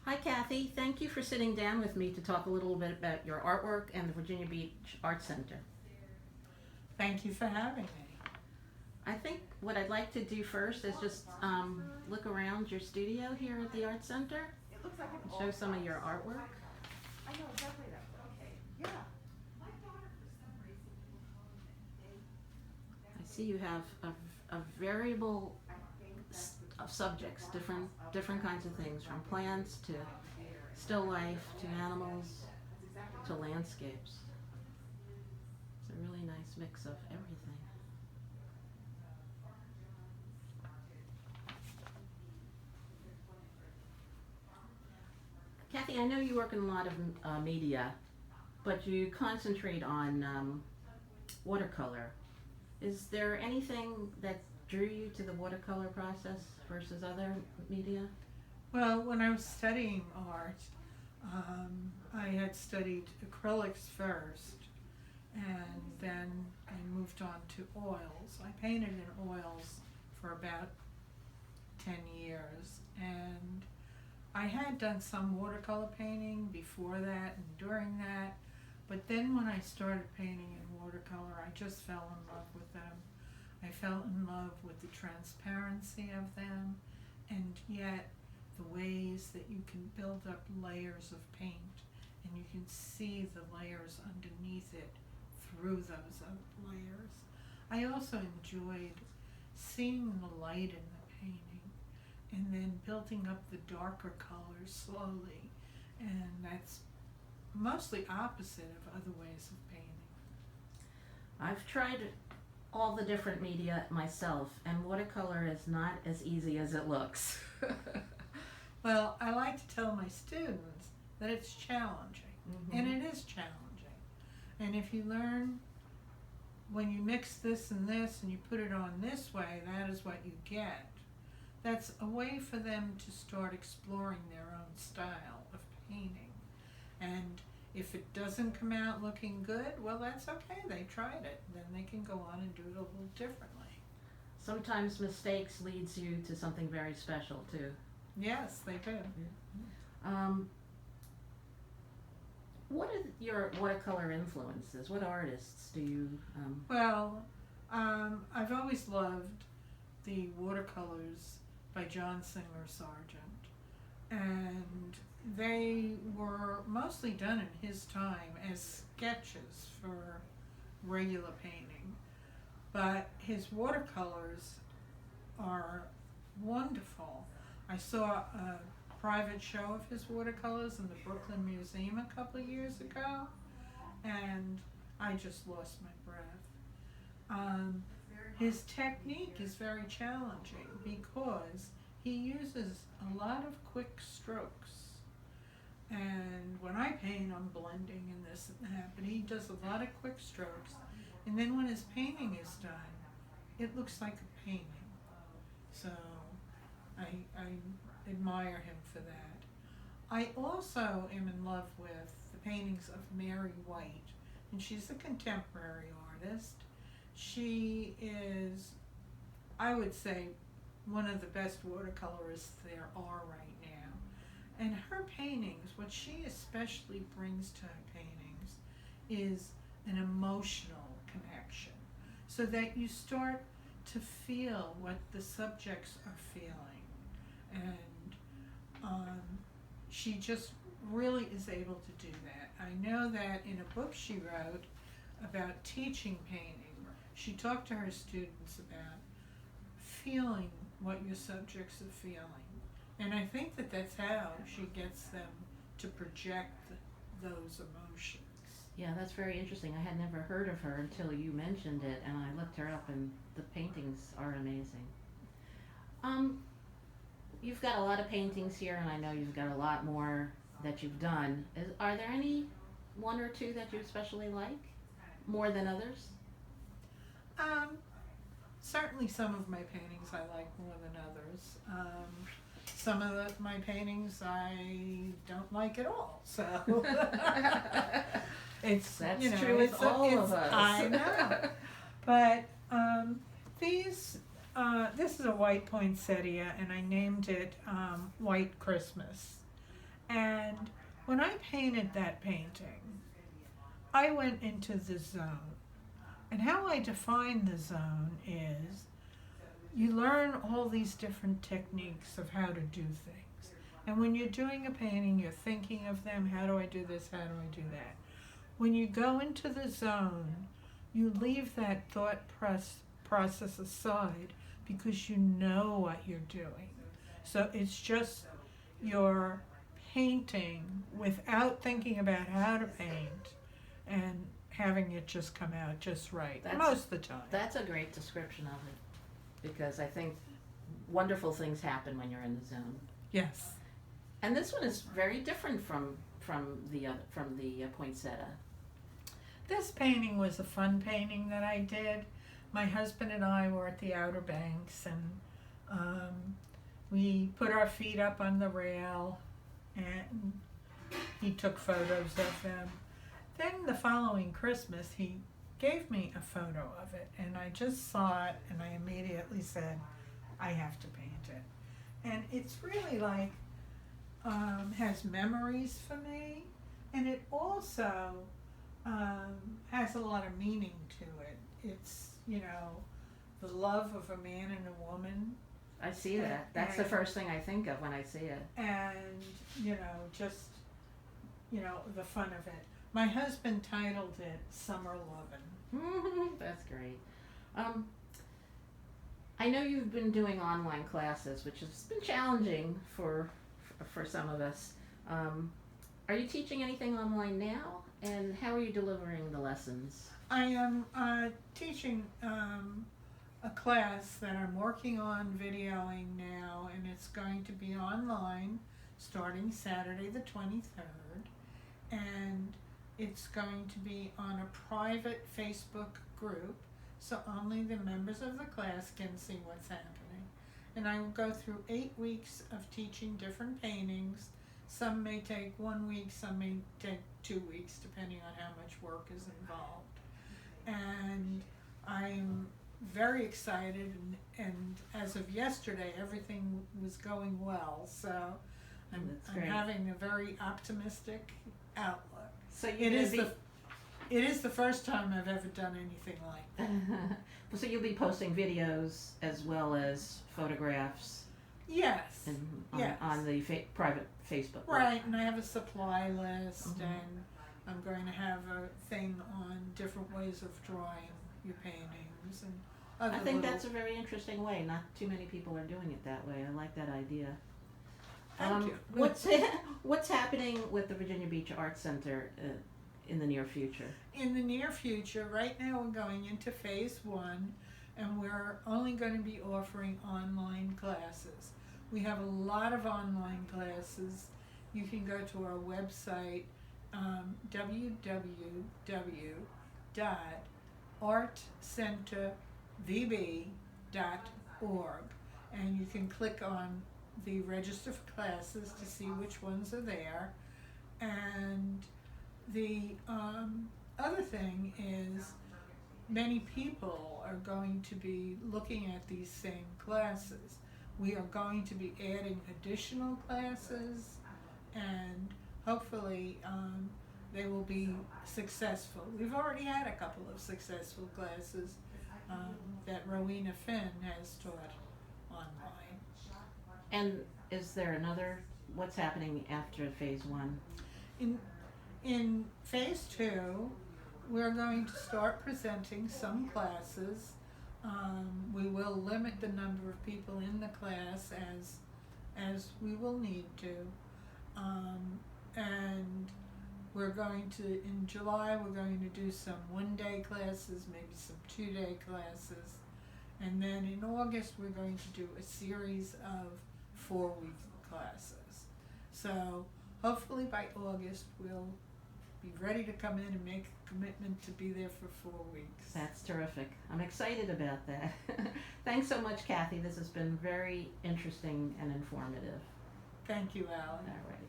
Hi, Kathy. Thank you for sitting down with me to talk a little bit about your artwork and the Virginia Beach Art Center. Thank you for having me. I think what I'd like to do first is just look around your studio here at the Art Center and show some of your artwork. I see you have a variable of subjects, different kinds of things, from plants to still life to animals to landscapes. It's a really nice mix of everything. Kathy, I know you work in a lot of media, but you concentrate on watercolor. Is there anything that drew you to the watercolor process versus other media? Well, when I was studying art, I had studied acrylics first, and then I moved on to oils. I painted in oils for about 10 years, and I had done some watercolor painting before that and during that, but then when I started painting in watercolor, I just fell in love with them. I fell in love with the transparency of them, and yet the ways that you can build up layers of paint and you can see the layers underneath it through those layers. I also enjoyed seeing the light in the painting and then building up the darker colors slowly, and that's mostly opposite of other ways of painting. I've tried all the different media myself, and watercolor is not as easy as it looks. Well, I like to tell my students that it's challenging, and it is challenging. And if you learn when you mix this and this and you put it on this way, that is what you get. That's a way for them to start exploring their own style of painting. And if it doesn't come out looking good, well, that's okay. They tried it. Then they can go on and do it a little differently. Sometimes mistakes leads you to something very special too. Yes, they do. Um, what are your watercolor influences? What artists do you? Well, I've always loved the watercolors by John Singer Sargent, and they were mostly done in his time as sketches for regular painting, but his watercolors are wonderful. I saw a private show of his watercolors in the Brooklyn Museum a couple of years ago, and I just lost my breath. His technique is very challenging because he uses a lot of quick strokes. And when I paint, I'm blending and this and that, but he does a lot of quick strokes. And then when his painting is done, it looks like a painting. So I admire him for that. I also am in love with the paintings of Mary White, and she's a contemporary artist. She is, I would say, one of the best watercolorists there are right now. And her paintings, what she especially brings to her paintings is an emotional connection, so that you start to feel what the subjects are feeling. And she just really is able to do that. I know that in a book she wrote about teaching painting, she talked to her students about feeling what your subjects are feeling. And I think that that's how she gets them to project those emotions. Yeah, that's very interesting. I had never heard of her until you mentioned it, and I looked her up, and the paintings are amazing. Um, you've got a lot of paintings here, and I know you've got a lot more that you've done. Are there any one or two that you especially like more than others? Um, Certainly some of my paintings I like more than others. Some of my paintings I don't like at all. So it's That's you know true with all of us. I know, but this is a white poinsettia, and I named it White Christmas. And when I painted that painting, I went into the zone. And how I define the zone is you learn all these different techniques of how to do things. And when you're doing a painting, you're thinking of them. How do I do this? How do I do that? When you go into the zone, you leave that thought process aside because you know what you're doing. So it's just you're painting without thinking about how to paint and having it just come out just right most of the time. That's a great description of it, because I think wonderful things happen when you're in the zone. Yes. And this one is very different from the poinsettia. This painting was a fun painting that I did. My husband and I were at the Outer Banks, and we put our feet up on the rail, and he took photos of them. Then the following Christmas, he gave me a photo of it, and I just saw it, and I immediately said, I have to paint it. And it's really like, has memories for me, and it also has a lot of meaning to it. It's, the love of a man and a woman. I see that. That's the first thing I think of when I see it. And, just, the fun of it. My husband titled it Summer Lovin'. That's great. I know you've been doing online classes, which has been challenging for some of us. Are you teaching anything online now? And how are you delivering the lessons? I am teaching a class that I'm working on videoing now, and it's going to be online starting Saturday the 23rd. And it's going to be on a private Facebook group, so only the members of the class can see what's happening. And I will go through 8 weeks of teaching different paintings. Some may take 1 week, some may take 2 weeks, depending on how much work is involved. And I'm very excited, and as of yesterday, everything was going well. So I'm having a very optimistic outlook. So it is the first time I've ever done anything like that. So you'll be posting videos as well as photographs. Yes. On the private Facebook. Right, and I have a supply list, and I'm going to have a thing on different ways of drawing your paintings and other. I think that's a very interesting way. Not too many people are doing it that way. I like that idea. Thank you. What's happening with the Virginia Beach Art Center in the near future? In the near future, right now we're going into phase 1, and we're only going to be offering online classes. We have a lot of online classes. You can go to our website, www.artcentervb.org, and you can click on the register for classes to see which ones are there. And the other thing is many people are going to be looking at these same classes. We are going to be adding additional classes, and hopefully they will be successful. We've already had a couple of successful classes that Rowena Finn has taught online. And is there what's happening after phase 1? In phase 2, we're going to start presenting some classes. We will limit the number of people in the class as we will need to. And we're going to, in July, we're going to do some 1-day classes, maybe some 2-day classes. And then in August, we're going to do a series of 4-week classes. So hopefully by August, we'll be ready to come in and make a commitment to be there for 4 weeks. That's terrific. I'm excited about that. Thanks so much, Kathy. This has been very interesting and informative. Thank you, Alan. All right.